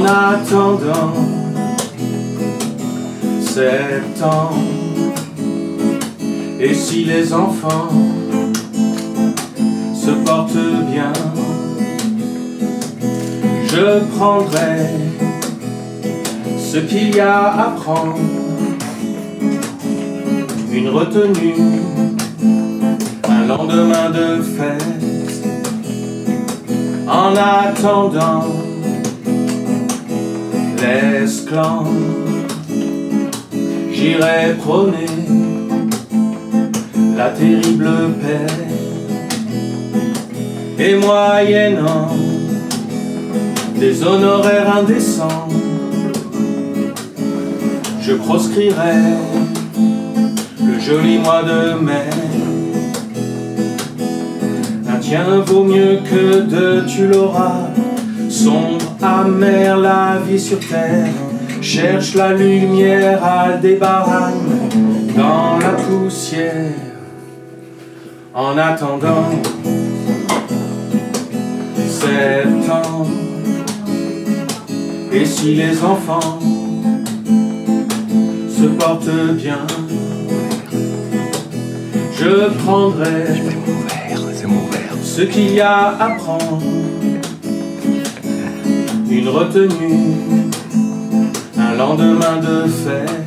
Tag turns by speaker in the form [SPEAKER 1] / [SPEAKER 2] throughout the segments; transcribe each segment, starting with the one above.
[SPEAKER 1] attendant septembre. Et si les enfants se portent bien, je prendrai ce qu'il y a à prendre, une retenue, un lendemain de fête. En attendant l'esclandre, j'irai prôner la terrible paix, et moyennant des honoraires indécents, je proscrirai le joli mois de mai. Un tien vaut mieux que deux, tu l'auras. Sombre, amère la vie sur terre, cherche la lumière à Aldébaran dans la poussière. En attendant septembre, et si les enfants se portent bien, je prendrai ce qu'il y a à prendre, une retenue, un lendemain de fête.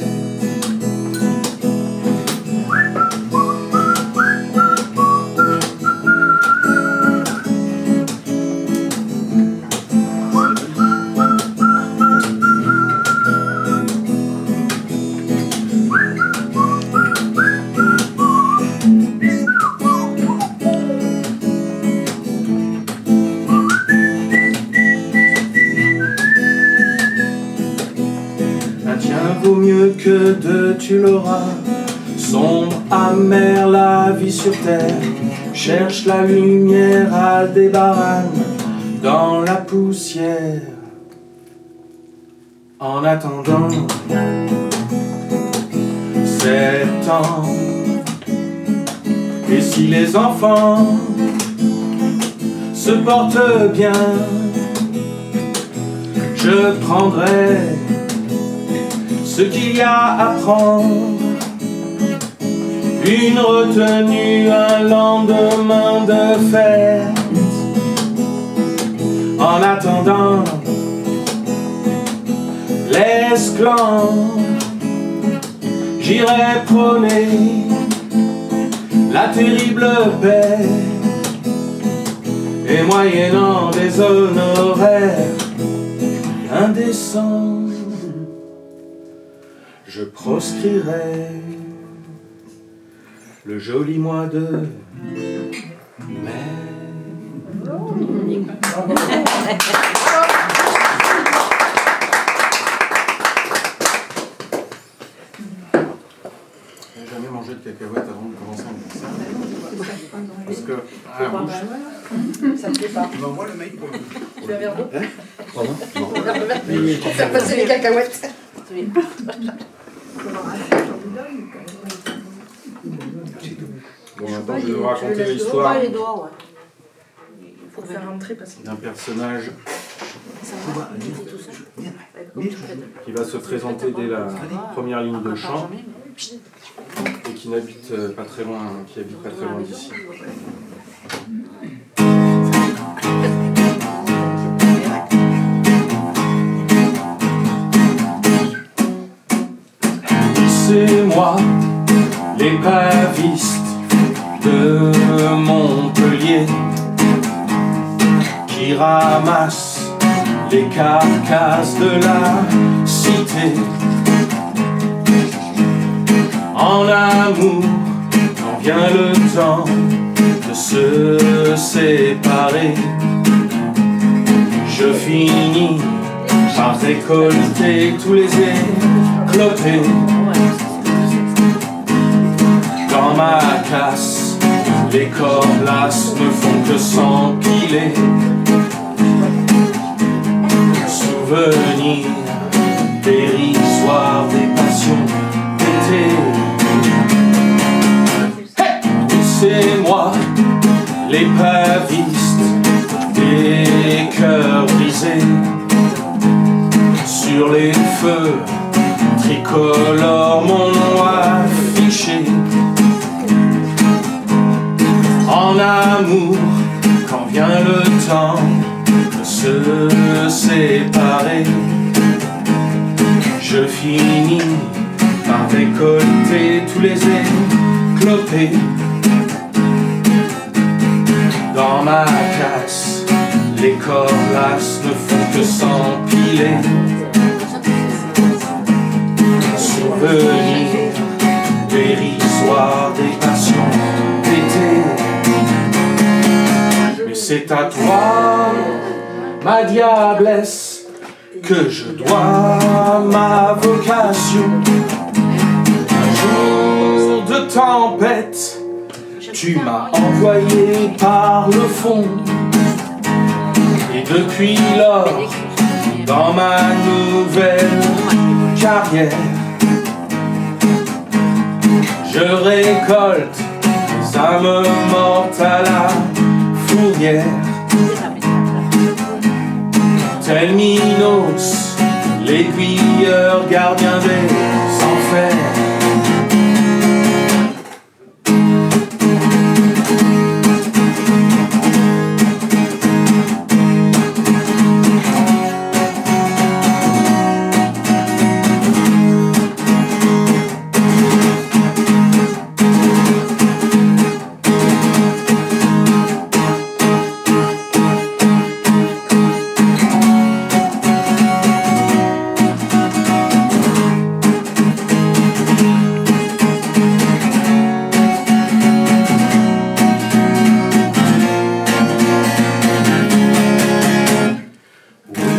[SPEAKER 1] Vaut mieux que deux, tu l'auras. Sombre, amère la vie sur terre, cherche la lumière à Aldébaran dans la poussière. En attendant septembre, et si les enfants se portent bien, je prendrai ce qu'il y a à prendre, une retenue, un lendemain de fête. En attendant l'esclandre, j'irai prôner la terrible paix, et moyennant des honoraires indécents, je proscrirai le joli mois de mai. J'ai jamais mangé de cacahuètes avant de commencer un concert. Parce que à la bouche,
[SPEAKER 2] ça ne plaît pas.
[SPEAKER 3] Non, moi le mec pour
[SPEAKER 2] Tu veux un verre d'eau?
[SPEAKER 3] Pardon? Non.
[SPEAKER 2] Pour faire passer les cacahuètes.
[SPEAKER 1] Bon, attends, je vais vous raconter l'histoire
[SPEAKER 2] Faut faire rentrer parce que
[SPEAKER 1] d'un personnage qui va se présenter dès la première ligne de chant et qui n'habite pas très loin, qui habite pas très loin d'ici. C'est moi, l'épaviste de Montpellier, qui ramasse les carcasses de la cité. En amour, quand vient le temps de se séparer, je finis par récolter tous les éclotés. Dans ma casse, les cordlasses ne font que s'empiler. Souvenir dérisoire des passions d'été. Et c'est moi, l'épaviste des cœurs brisés, colore mon nom affiché. En amour, quand vient le temps de se séparer, je finis par récolter tous les éclopés. Dans ma casse, les corlasses ne font que s'empiler. Souvenir dérisoire des passions d'été. Mais c'est à toi, ma diablesse, que je dois ma vocation. Un jour de tempête, tu m'as envoyé par le fond. Et depuis lors, dans ma nouvelle carrière, je récolte les âmes mortes à la fourrière. Tel Minos, l'aiguilleur gardien des enfers.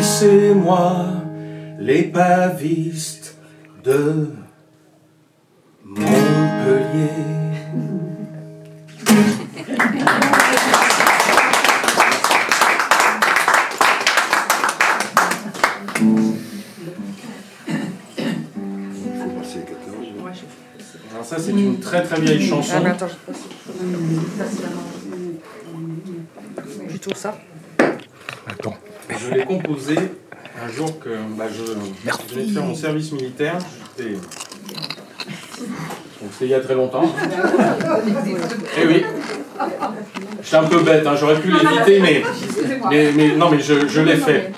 [SPEAKER 1] C'est moi, l'épaviste de Montpellier. Alors ça, c'est une très très vieille chanson.
[SPEAKER 2] Ah, mais attends, je passe. Plutôt ça.
[SPEAKER 3] Attends.
[SPEAKER 1] Je l'ai composé un jour que je venais de faire mon service militaire. Donc c'était il y a très longtemps. Eh oui. J'étais un peu bête, hein, j'aurais pu l'éviter, mais je l'ai fait.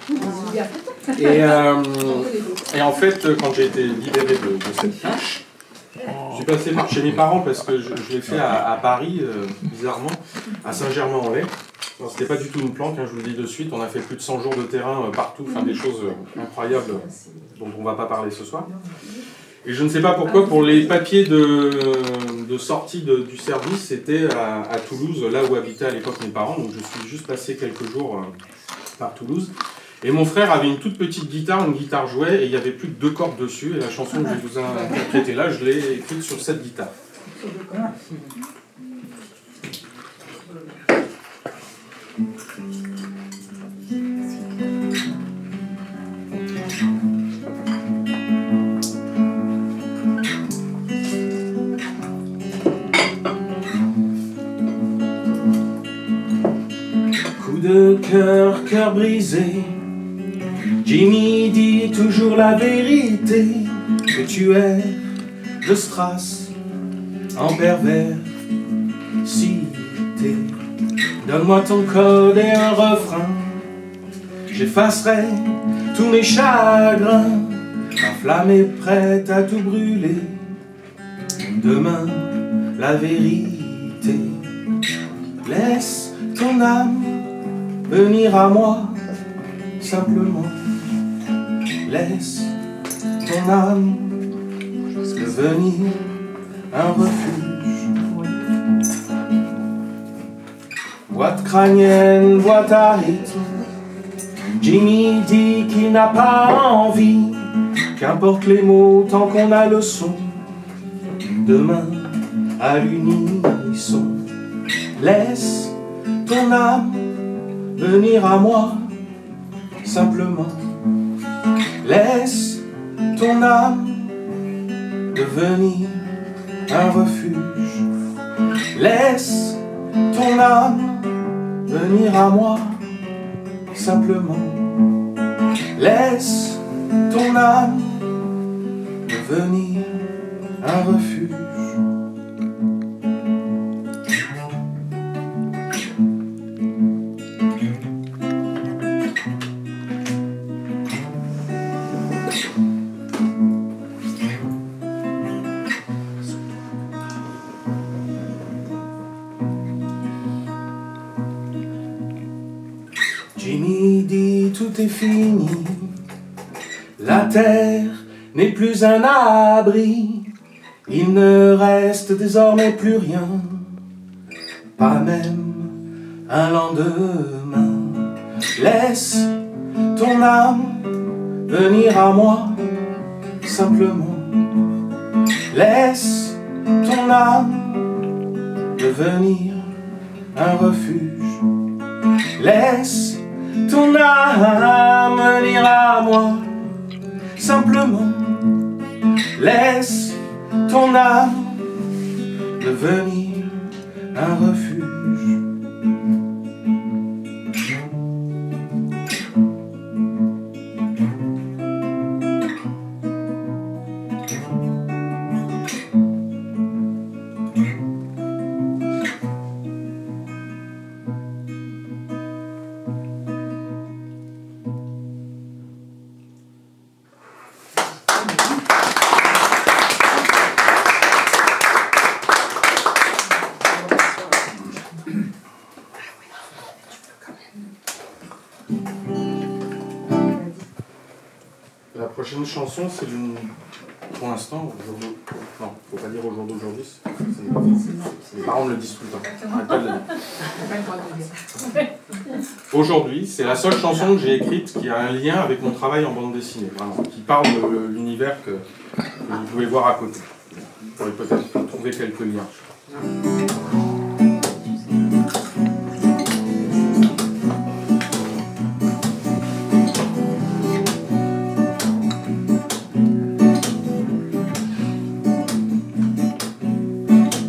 [SPEAKER 1] Et en fait, quand j'ai été libéré de cette tâche, je suis passé par chez mes parents parce que je l'ai fait à Paris, bizarrement, à Saint-Germain-en-Laye. C'était pas du tout une planque, hein, je vous le dis de suite, on a fait plus de 100 jours de terrain partout, enfin des choses incroyables dont on ne va pas parler ce soir. Et je ne sais pas pourquoi, pour les papiers de sortie du service, c'était à Toulouse, là où habitaient à l'époque mes parents, donc je suis juste passé quelques jours par Toulouse. Et mon frère avait une toute petite guitare, une guitare jouet, et il y avait plus que 2 cordes dessus, et la chanson que je vais vous interpréter là, je l'ai écrite sur cette guitare. Coup de cœur brisé, Jimmy dit toujours la vérité, que tu es de Strass en perversité. Donne-moi ton code et un refrain, j'effacerai tous mes chagrins. Ma flamme est prête à tout brûler, demain la vérité. Laisse ton âme venir à moi, simplement. Laisse ton âme devenir un refuge. Boîte crânienne, boîte à rythme, Jimmy dit qu'il n'a pas envie, qu'importe les mots tant qu'on a le son. Demain à l'unisson. Laisse ton âme venir à moi, simplement. Laisse ton âme devenir un refuge. Laisse ton âme venir à moi, simplement. Laisse ton âme devenir un refuge. Jimmy dit tout est fini, la terre n'est plus un abri, il ne reste désormais plus rien, pas même un lendemain. Laisse ton âme venir à moi, simplement. Laisse ton âme devenir un refuge. Laisse ton âme venir à moi, simplement. Laisse ton âme devenir un refuge. La prochaine chanson, c'est une... Pour l'instant, non, faut pas dire au jour d'aujourd'hui, les parents me le disent tout le temps. Arrête pas de le dire. Aujourd'hui, c'est la seule chanson que j'ai écrite qui a un lien avec mon travail en bande dessinée, vraiment, qui parle de l'univers que vous pouvez voir à côté. Vous pourrez peut-être trouver quelques liens.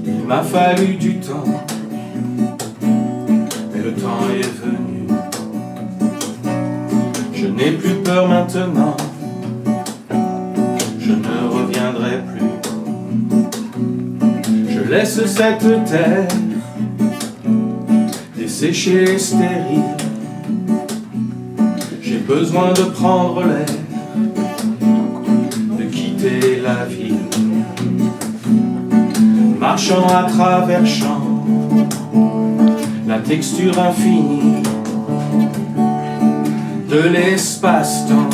[SPEAKER 1] Il m'a fallu du temps, mais le temps est venu. Je n'ai plus peur maintenant, je ne reviendrai plus. Je laisse cette terre desséchée et stérile. J'ai besoin de prendre l'air, de quitter la ville. Marchant à travers champs, la texture infinie de l'espace-temps,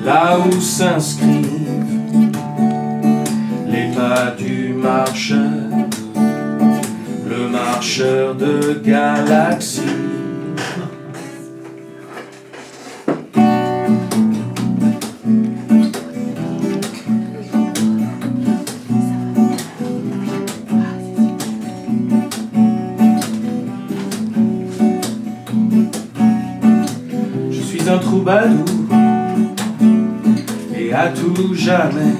[SPEAKER 1] là où s'inscrivent les pas du marcheur, le marcheur de galaxies. Un troubadour et à tout jamais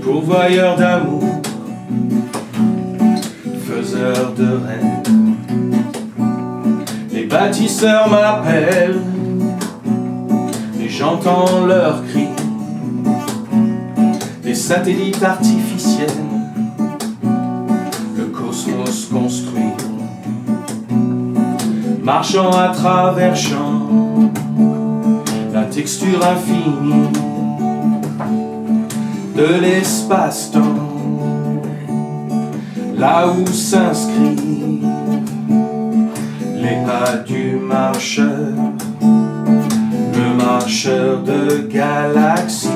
[SPEAKER 1] pourvoyeur d'amour, faiseur de rêves. Les bâtisseurs m'appellent et j'entends leurs cris. Des satellites artificiels, le cosmos construit. Marchant à travers champs, la texture infinie de l'espace-temps, là où s'inscrivent les pas du marcheur, le marcheur de galaxies.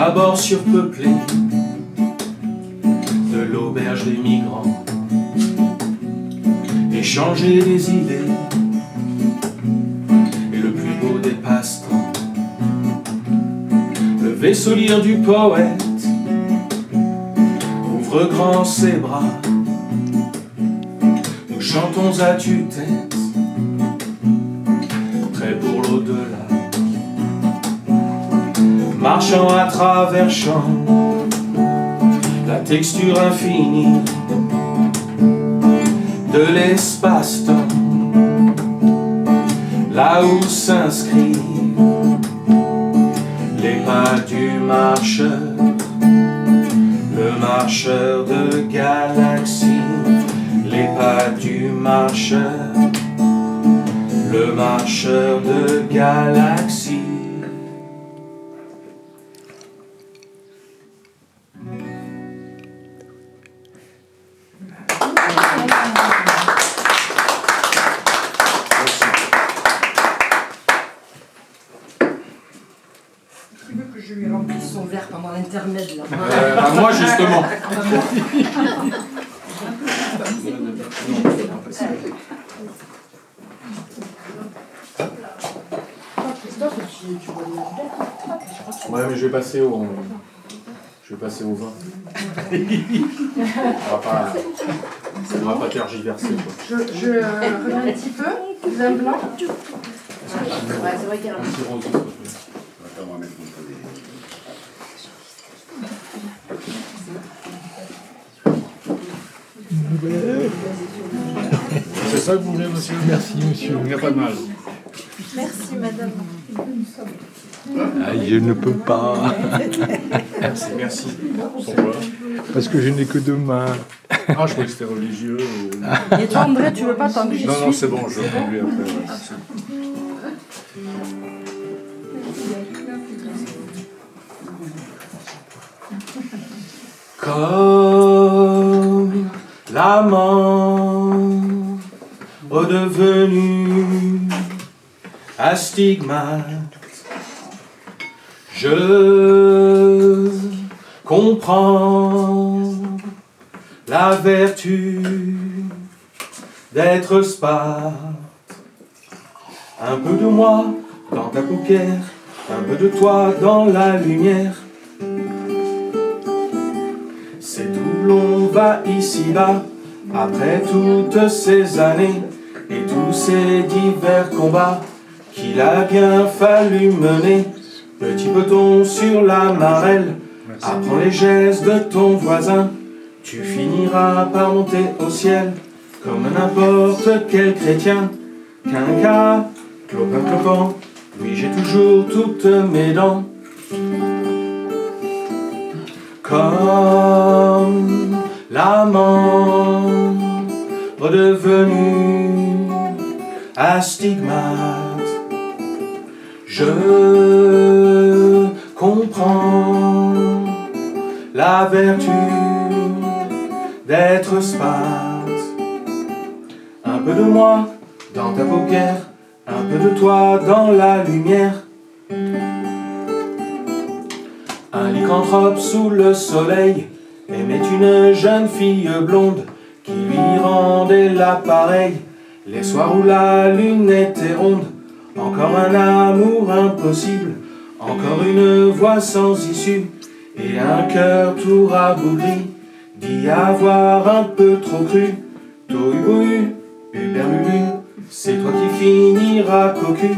[SPEAKER 1] Abords surpeuplés de l'auberge des migrants, échanger des idées et le plus beau des passe-temps. Le vaisseau lyre du poète ouvre grand ses bras, nous chantons à tue-tête, prêts pour l'au-delà. marchant à travers champs, la texture infinie de l'espace-temps, là où s'inscrivent les pas du marcheur, le marcheur de galaxies, les pas du marcheur, le marcheur de galaxies.
[SPEAKER 2] Tu veux que je lui remplisse son verre pendant l'intermède là?
[SPEAKER 1] Moi justement. Ouais, mais je vais passer au vin. On va pas tergiverser, quoi.
[SPEAKER 2] Je remets un petit peu, vin blanc. Ouais, c'est vrai qu'il y a un petit
[SPEAKER 3] Attends, on va mettre mon peu
[SPEAKER 4] C'est ça que vous voulez, monsieur? Merci, monsieur. Il n'y a pas de mal.
[SPEAKER 5] Merci, madame.
[SPEAKER 4] Ah, je ne peux pas.
[SPEAKER 1] Merci.
[SPEAKER 4] Pourquoi? Parce que je n'ai que deux mains. Ah, je croyais que c'était religieux.
[SPEAKER 2] Et toi, André, tu veux pas tant que j'y suis?
[SPEAKER 4] Non, c'est bon, je vais conduire après. Ouais.
[SPEAKER 1] Comme l'amant redevenu astigmate, je comprends la vertu d'être Sparte. Un peu de moi dans ta paupière, un peu de toi dans la lumière. C'est d'où l'on va ici-bas, après toutes ces années et tous ces divers combats qu'il a bien fallu mener. Petit peloton sur la marelle, apprends les gestes de ton voisin, tu finiras par monter au ciel, comme n'importe quel chrétien. Quinca, clopin clopin, oui j'ai toujours toutes mes dents. Comme l'amant redevenu astigmate, je comprends la vertu d'être Sparte. Un peu de moi dans ta paupière, un peu de toi dans la lumière. Un lycanthrope sous le soleil aimait une jeune fille blonde qui lui rendait l'appareil les soirs où la lune était ronde. Encore un amour impossible, encore une voix sans issue et un cœur tout rabougri d'y avoir un peu trop cru. Tohu-bohu, Uberlulu, c'est toi qui finiras cocu.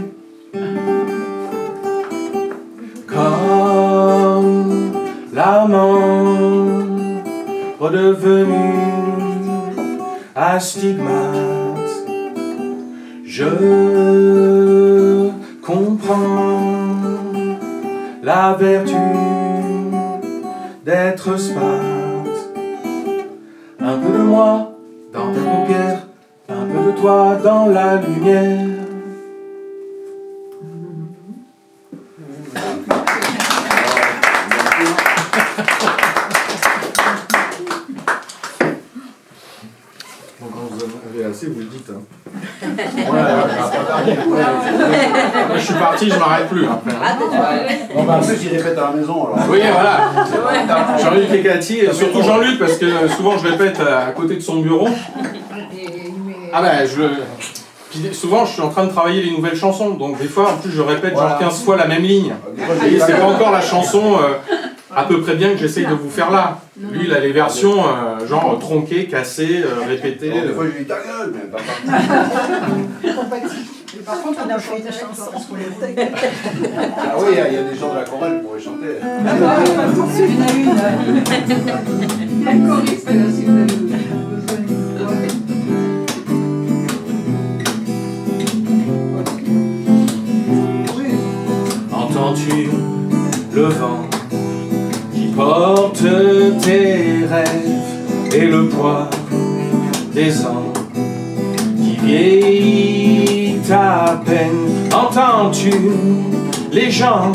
[SPEAKER 1] Comme l'amant redevenu astigmate, je comprends la vertu d'être Sparte. Un peu de moi dans ta paupière, un peu de toi dans la lumière.
[SPEAKER 4] Bon, quand vous avez assez, vous le dites. Hein.
[SPEAKER 1] Moi je suis parti, je m'arrête plus après.
[SPEAKER 3] Bon, bah, ceux qui répètent à la maison, alors.
[SPEAKER 1] Oui, voilà. Jean-Luc et Cathy, et surtout Jean-Luc, parce que souvent je répète à côté de son bureau. Ah ben, puis souvent je suis en train de travailler les nouvelles chansons, donc des fois en plus je répète genre 15 fois la même ligne. Et c'est pas encore la chanson à peu près bien que j'essaye de vous faire là. Lui il a les versions genre tronquées, cassées, répétées.
[SPEAKER 3] Des fois je lui dis ta gueule, mais pas.
[SPEAKER 2] Par contre, on a fait des chansons.
[SPEAKER 3] Ah oui, il y a des gens de la chorale pour pourrait chanter.
[SPEAKER 2] Une à une. Un choriste, là, si vous avez besoin.
[SPEAKER 1] Entends-tu le vent qui porte tes rêves et le poids des ans qui vieillit à peine? Entends-tu les gens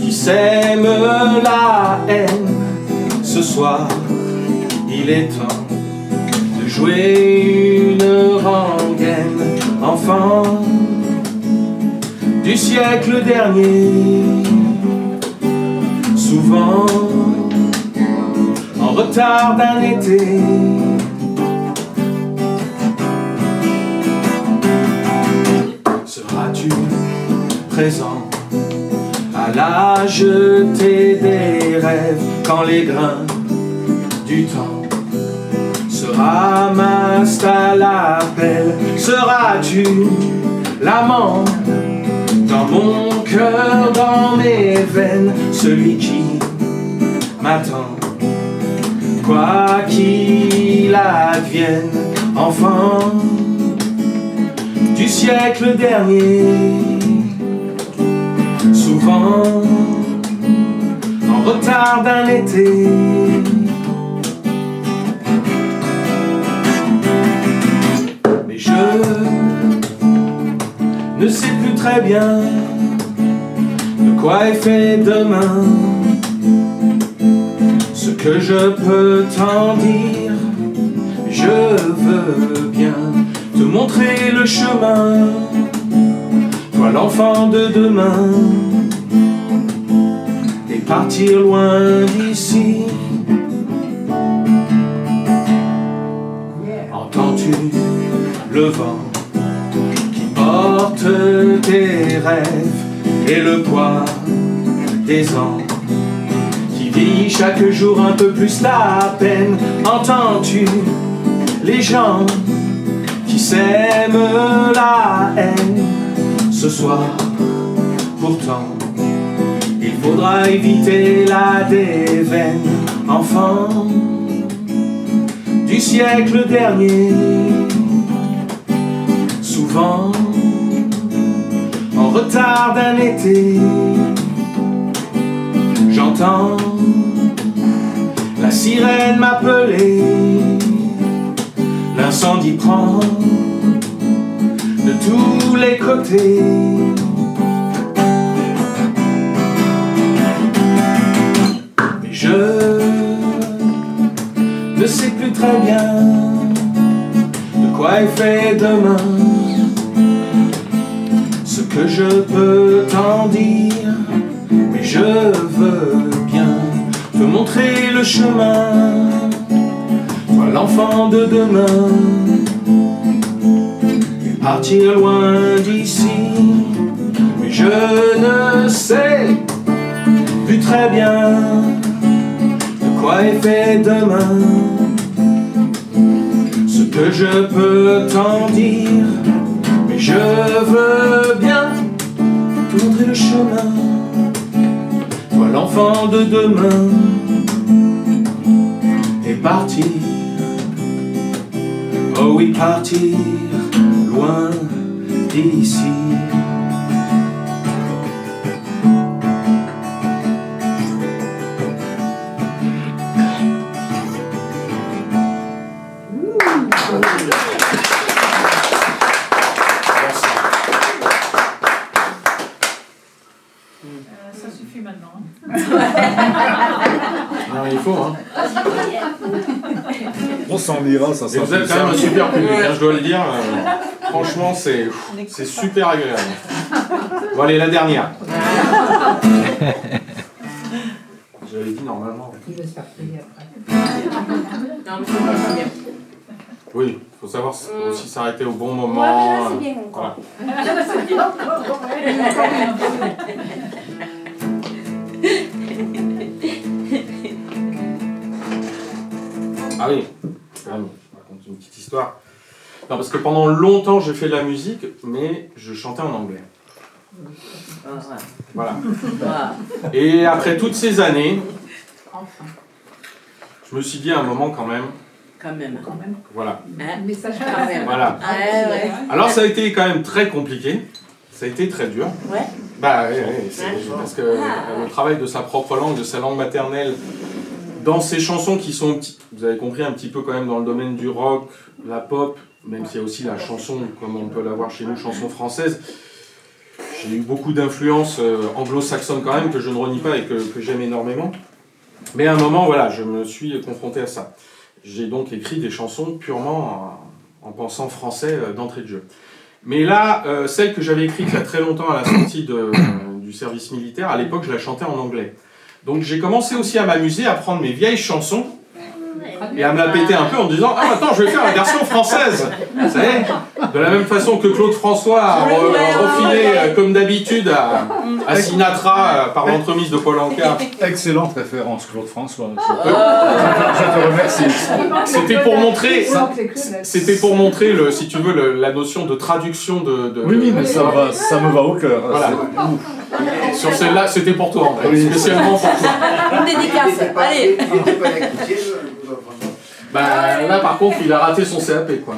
[SPEAKER 1] qui s'aiment la haine? Ce soir, il est temps de jouer une rengaine, enfant du siècle dernier, souvent en retard d'un été. Seras-tu présent à la jetée des rêves quand les grains du temps se ramassent à la pelle? Seras-tu l'amant dans mon cœur, dans mes veines, celui qui m'attend, quoi qu'il advienne, enfant du siècle dernier, souvent en retard d'un été. Mais je ne sais plus très bien de quoi est fait demain. Ce que je peux t'en dire, je veux bien te montrer le chemin, toi l'enfant de demain, et partir loin d'ici. Entends-tu le vent porte tes rêves et le poids des ans qui vieillit chaque jour un peu plus la peine? Entends-tu les gens qui s'aiment la haine? Ce soir, pourtant, il faudra éviter la déveine, enfant du siècle dernier, souvent en retard d'un été. J'entends la sirène m'appeler, l'incendie prend de tous les côtés. Mais je ne sais plus très bien de quoi est fait demain. Ce que je peux t'en dire, mais je veux bien te montrer le chemin, toi l'enfant de demain, et partir loin d'ici. Mais je ne sais plus très bien de quoi est fait demain. Ce que je peux t'en dire, mais je veux bien te montrer le chemin, toi l'enfant de demain, et partir, oh oui, partir loin d'ici.
[SPEAKER 6] Ça suffit maintenant.
[SPEAKER 1] Non, il faut, hein.
[SPEAKER 4] On s'en ira, ça
[SPEAKER 1] Et
[SPEAKER 4] sera
[SPEAKER 1] vous êtes
[SPEAKER 4] plus
[SPEAKER 1] quand même un
[SPEAKER 4] simple.
[SPEAKER 1] super public, hein, je dois le dire. Franchement, c'est super agréable. Bon, allez, la dernière. J'avais dit normalement.
[SPEAKER 2] Il va se faire payer après.
[SPEAKER 7] Non, mais c'est pas bien.
[SPEAKER 1] Oui, il faut savoir aussi s'arrêter au bon moment.
[SPEAKER 7] Ouais, mais là, c'est bien encore.
[SPEAKER 1] Ah oui, quand même, je raconte une petite histoire. Non, parce que pendant longtemps, j'ai fait de la musique, mais je chantais en anglais. Voilà.
[SPEAKER 7] Voilà.
[SPEAKER 1] Et après toutes ces années, je me suis dit à un moment quand même,
[SPEAKER 7] Quand même.
[SPEAKER 1] voilà.
[SPEAKER 7] Hein?
[SPEAKER 2] Message
[SPEAKER 7] Quand même.
[SPEAKER 1] Voilà.
[SPEAKER 7] Ouais, ouais.
[SPEAKER 1] Alors ça a été quand même très compliqué, ça a été très dur.
[SPEAKER 7] Ouais.
[SPEAKER 1] Bah oui, parce que le travail de sa propre langue, de sa langue maternelle, dans ces chansons qui sont, vous avez compris, un petit peu quand même dans le domaine du rock, la pop, même s'il y a aussi la chanson, comme on peut l'avoir chez nous, chanson française, j'ai eu beaucoup d'influences anglo-saxonnes quand même, que je ne renie pas et que j'aime énormément. Mais à un moment, voilà, je me suis confronté à ça. J'ai donc écrit des chansons purement en pensant français d'entrée de jeu. Mais là, celle que j'avais écrite il y a très longtemps à la sortie du service militaire, à l'époque, je la chantais en anglais. Donc j'ai commencé aussi à m'amuser, à prendre mes vieilles chansons et à me la péter un peu en me disant « Ah, attends, je vais faire la version française !» Vous savez, de la même façon que Claude François a refilé, comme d'habitude, à Sinatra par l'entremise de Paul Anka.
[SPEAKER 4] Excellente référence, Claude François. Je te remercie.
[SPEAKER 1] C'était pour montrer, si tu veux, la notion de traduction de...
[SPEAKER 4] Oui, mais ça me va au cœur.
[SPEAKER 1] Voilà. Sur celle-là, c'était pour toi, en fait.
[SPEAKER 4] Oui.
[SPEAKER 1] Spécialement pour toi.
[SPEAKER 7] Une dédicace. Allez.
[SPEAKER 3] Il n'était pas électrifié,
[SPEAKER 1] Bah, là, par contre, il a raté son CAP, quoi.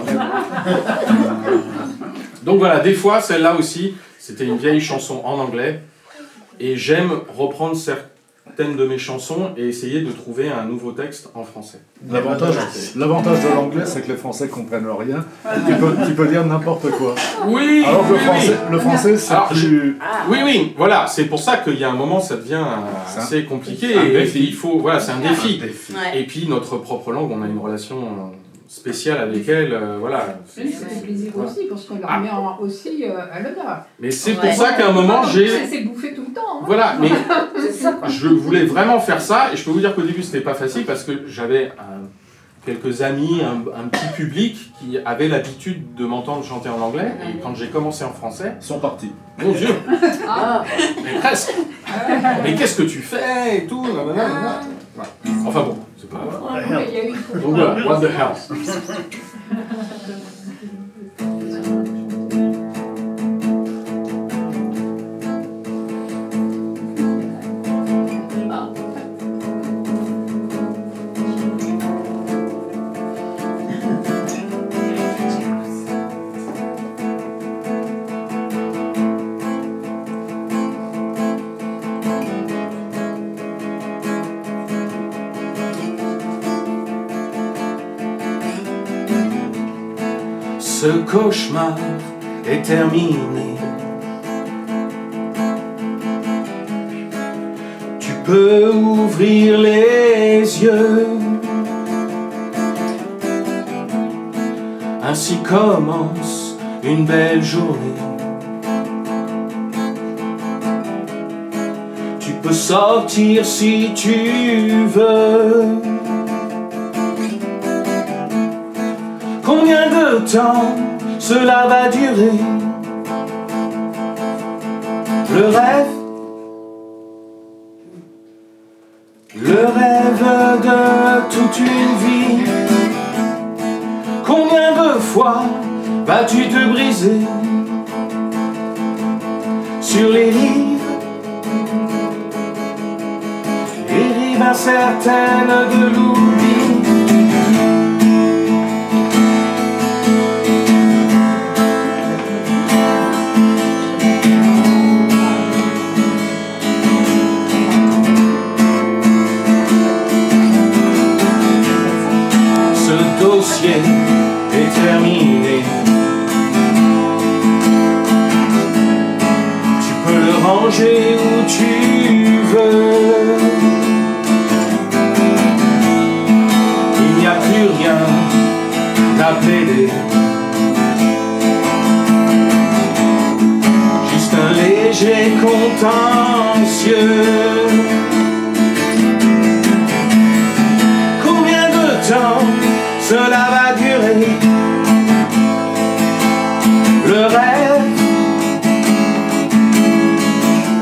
[SPEAKER 1] Donc voilà, des fois, celle-là aussi, c'était une vieille chanson en anglais. Et j'aime reprendre certaines de mes chansons et essayer de trouver un nouveau texte en français.
[SPEAKER 4] L'avantage de l'anglais, c'est que les Français comprennent rien. Tu peux dire n'importe quoi.
[SPEAKER 1] Oui.
[SPEAKER 4] Alors que le français, c'est
[SPEAKER 1] Alors,
[SPEAKER 4] plus...
[SPEAKER 1] Oui, voilà. C'est pour ça qu'il y a un moment, ça devient assez compliqué.
[SPEAKER 4] C'est un
[SPEAKER 1] Et
[SPEAKER 4] défi.
[SPEAKER 1] il faut, voilà, c'est un défi.
[SPEAKER 7] Ouais.
[SPEAKER 1] Et puis notre propre langue, on a une relation spéciale avec elle, voilà.
[SPEAKER 2] Ça fait plaisir
[SPEAKER 1] Voilà.
[SPEAKER 2] aussi, parce qu'on la remet aussi à l'honneur.
[SPEAKER 1] Mais c'est
[SPEAKER 7] Ouais.
[SPEAKER 1] pour ça qu'à un moment, j'ai...
[SPEAKER 2] C'est bouffé tout le temps. Hein.
[SPEAKER 1] Voilà, mais
[SPEAKER 7] C'est ça, quoi.
[SPEAKER 1] je voulais vraiment faire ça, et je peux vous dire qu'au début, c'était pas facile, parce que j'avais quelques amis, un petit public qui avait l'habitude de m'entendre chanter en anglais, et quand j'ai commencé en français,
[SPEAKER 4] Ils sont partis.
[SPEAKER 1] mon Dieu,
[SPEAKER 7] Ah.
[SPEAKER 1] mais presque. Mais qu'est-ce que tu fais et tout, nanana. Voilà. Enfin bon, c'est pas grave.
[SPEAKER 2] Ouais, il y a eu-
[SPEAKER 1] Donc voilà, what the hell. Ce cauchemar est terminé. Tu peux ouvrir les yeux. Ainsi commence une belle journée. Tu peux sortir si tu veux. Combien de temps cela va durer? Le rêve de toute une vie. Combien de fois vas-tu te briser sur les rives incertaines de l'oubli? Dossier est terminé. Tu peux le ranger où tu veux. Il n'y a plus rien à plaider. Juste un léger contentieux. Combien de temps cela va durer? Le rêve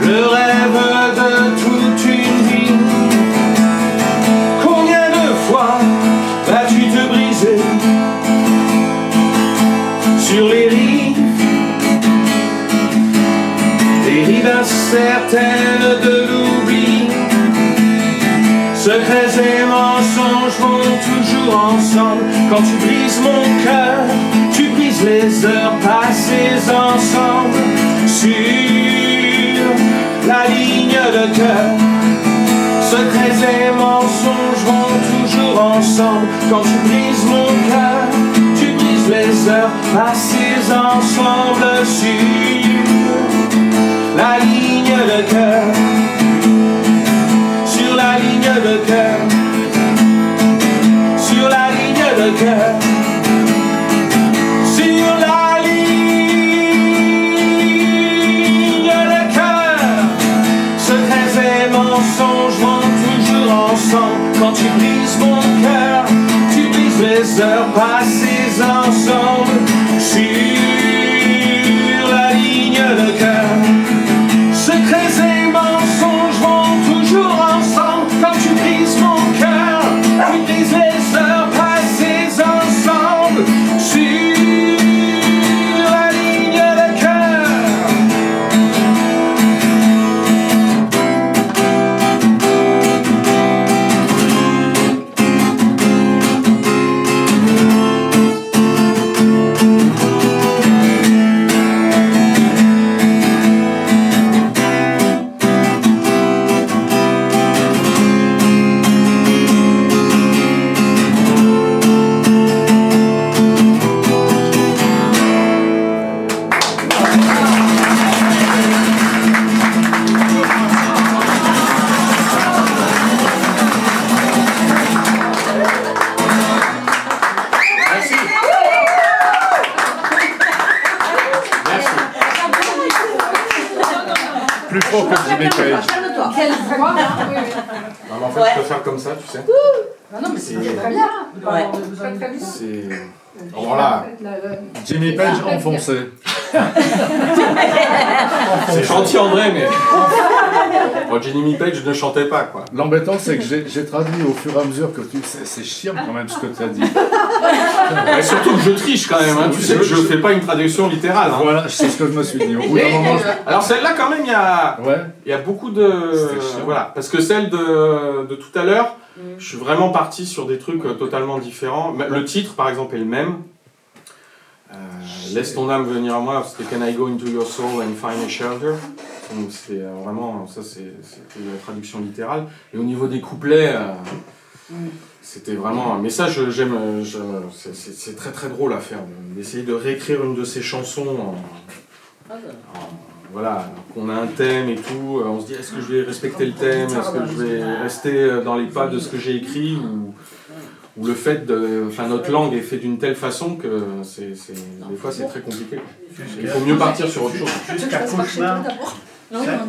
[SPEAKER 1] de toute une vie. Combien de fois vas-tu te briser sur les rives Quand tu brises mon cœur, tu brises les heures passées ensemble sur la ligne de cœur. Secrets et mensonges vont toujours ensemble. Quand tu brises mon cœur, tu brises les heures passées ensemble sur la ligne de cœur. Sur la ligne de cœur. Sur la ligne de cœur. Sur la ligne de cœur. Secrets et mensonges vont toujours ensemble. Quand tu brises mon cœur, tu brises les heures passées ensemble. Sur la ligne de cœur. Secrets et mensonges vont toujours ensemble. Quand tu brises mon cœur, tu brises les heures passées ensemble. Sur la ligne de cœur.
[SPEAKER 4] Plus fort que Jimmy Page.
[SPEAKER 7] Calme-toi.
[SPEAKER 2] Quelle voix, hein, oui, oui.
[SPEAKER 1] Non, mais en fait, je peux faire comme ça, tu sais.
[SPEAKER 2] Ah non, mais c'est
[SPEAKER 1] C'est-
[SPEAKER 2] très bien.
[SPEAKER 7] Ouais.
[SPEAKER 2] Très, très bien.
[SPEAKER 1] C'est.
[SPEAKER 4] Voilà. Jimmy Page enfoncé.
[SPEAKER 1] C'est gentil André, mais. Bon, Jimmy Page ne chantait pas, quoi.
[SPEAKER 4] L'embêtant, c'est que j'ai traduit au fur et à mesure que tu... C'est chiant quand même ce que tu as dit.
[SPEAKER 1] Et surtout que je triche quand même, hein. Tu sais que je fais pas une traduction littérale. Hein.
[SPEAKER 4] Voilà, c'est ce que je me suis dit. Au bout d'un moment,
[SPEAKER 1] Alors celle-là, quand même, il y a
[SPEAKER 4] ouais.
[SPEAKER 1] beaucoup de.
[SPEAKER 4] C'était chiant.
[SPEAKER 1] Voilà, parce que celle de tout à l'heure, je suis vraiment parti sur des trucs totalement différents. Le titre, par exemple, est le même. Laisse ton âme venir à moi, c'était Can I go into your soul and find a shelter? Donc c'est vraiment, ça c'était la traduction littérale. Et au niveau des couplets, c'était vraiment. Mais ça, j'aime. C'est très très drôle à faire, d'essayer de réécrire une de ces chansons. Voilà, qu'on a un thème et tout, on se dit est-ce que je vais respecter le thème, est-ce que je vais rester dans les pas de ce que j'ai écrit, ou le fait de. Enfin, notre langue est faite d'une telle façon que des fois c'est très compliqué. Il faut mieux partir sur autre chose.
[SPEAKER 6] Jusqu'à cauchemar,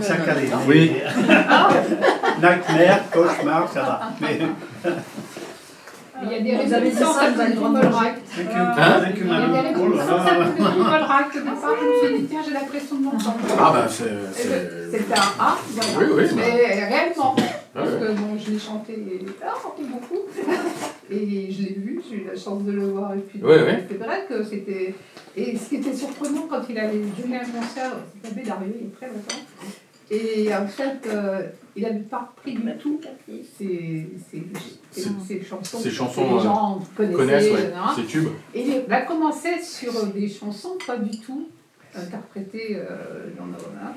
[SPEAKER 6] ça calait.
[SPEAKER 4] Oui.
[SPEAKER 6] Nightmare, cauchemar, ça va. Mais
[SPEAKER 2] Il y a des
[SPEAKER 7] Vous avez dit ça, vous avez le droit de
[SPEAKER 2] People
[SPEAKER 7] manger.
[SPEAKER 2] Right.
[SPEAKER 6] dès que
[SPEAKER 1] Hein
[SPEAKER 2] Il y a des
[SPEAKER 6] oh là là.
[SPEAKER 2] responsables de People Right. Au départ, je me suis dit, tiens, j'ai l'impression de l'entendre.
[SPEAKER 1] Ah bah
[SPEAKER 2] C'était un A, voilà.
[SPEAKER 1] Oui, oui,
[SPEAKER 2] Mais réellement, parce
[SPEAKER 1] ouais.
[SPEAKER 2] que bon, je l'ai chanté beaucoup. Et je l'ai vu, j'ai eu la chance de le voir. Et puis,
[SPEAKER 1] Oui, oui.
[SPEAKER 2] c'est vrai que c'était. Et ce qui était surprenant quand il allait donner un concert, c'était à Bédarieux, il y a très longtemps. Et en fait, il n'avait pas repris du tout ces chansons
[SPEAKER 1] Ces chansons,
[SPEAKER 2] que les gens
[SPEAKER 1] connaissent,
[SPEAKER 2] connaissaient.
[SPEAKER 1] ouais,
[SPEAKER 2] hein.
[SPEAKER 1] ces tubes.
[SPEAKER 2] Et il a commencé sur des chansons pas du tout interprétées dans nos... Hein.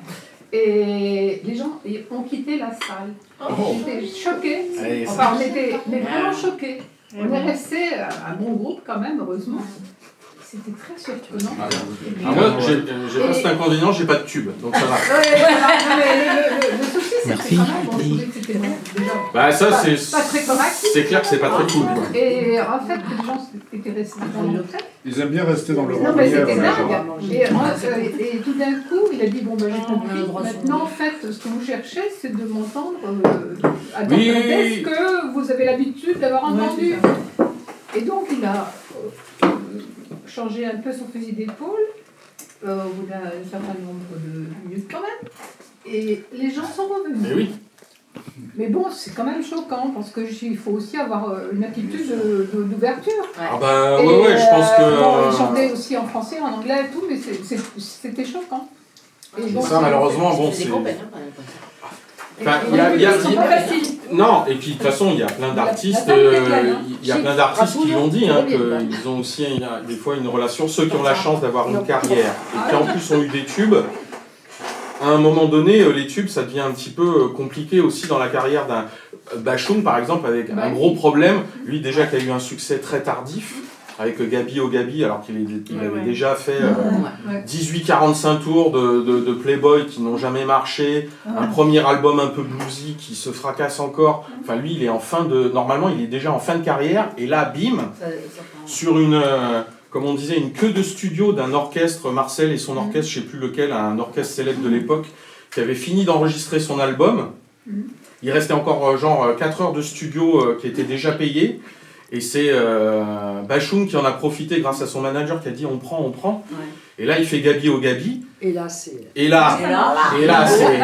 [SPEAKER 2] Et les gens ont quitté la salle.
[SPEAKER 1] Oh.
[SPEAKER 2] Ils étaient choqués.
[SPEAKER 1] Allez,
[SPEAKER 2] Enfin, on était mais vraiment choqués. On est resté un bon groupe quand même, heureusement. C'était très surprenant.
[SPEAKER 1] Ah, moi, j'ai pas cet inconvénient, j'ai pas de tube, donc ça va.
[SPEAKER 2] Ouais, voilà, mais le souci, c'était quand même, bon, je trouvais que c'était déjà
[SPEAKER 1] Bah ça,
[SPEAKER 2] pas très correct.
[SPEAKER 1] c'est clair que c'est pas très cool, quoi.
[SPEAKER 2] Et en fait, les gens étaient restés dans le tête.
[SPEAKER 4] Ils aiment bien rester dans le
[SPEAKER 2] Non, mais
[SPEAKER 4] rond-lière.
[SPEAKER 2] c'était
[SPEAKER 4] là.
[SPEAKER 2] dingue. Et tout d'un coup, il a dit bon, ben j'ai compris. Maintenant, en fait, ce que vous cherchez, c'est de m'entendre interpréter ce que vous avez l'habitude d'avoir entendu. Et donc, il a changé un peu son fusil d'épaule au bout d'un certain nombre de minutes quand même. Et les gens sont revenus.
[SPEAKER 1] Mais oui.
[SPEAKER 2] Mais bon, c'est quand même choquant parce qu'il faut aussi avoir une attitude d'ouverture.
[SPEAKER 1] Ah bah ouais, je pense que.
[SPEAKER 2] Bon, il chantait aussi en français, en anglais et tout, mais c'était choquant. Et donc,
[SPEAKER 1] ça, malheureusement, bon, c'est.
[SPEAKER 7] des compètes, hein, quand même.
[SPEAKER 1] Enfin, il y a.
[SPEAKER 2] C'est pas facile.
[SPEAKER 1] Non, et puis de toute façon, il y a plein d'artistes, il y a plein d'artistes qui l'ont dit, hein, qu'ils ont aussi des fois une relation, ceux qui ont la chance d'avoir une carrière, et qui en plus ont eu des tubes. À un moment donné, les tubes, ça devient un petit peu compliqué aussi dans la carrière d'un Bachoum, par exemple, avec un gros problème. Lui, déjà, qui a eu un succès très tardif, avec Gabi au Gabi, alors qu'il avait déjà fait 18-45 tours de Playboy qui n'ont jamais marché, un premier album un peu bluesy qui se fracasse encore. Enfin, lui, il est en fin de... Normalement, il est déjà en fin de carrière, et là, bim, sur une... comme on disait, une queue de studio d'un orchestre, Marcel et son orchestre, je ne sais plus lequel, un orchestre célèbre de l'époque, qui avait fini d'enregistrer son album. Il restait encore genre 4 heures de studio qui étaient déjà payées. Et c'est Bachoum qui en a profité grâce à son manager qui a dit on prend. Ouais. Et là, il fait Gabi au Gabi.
[SPEAKER 7] Et là, c'est...
[SPEAKER 1] Et là c'est...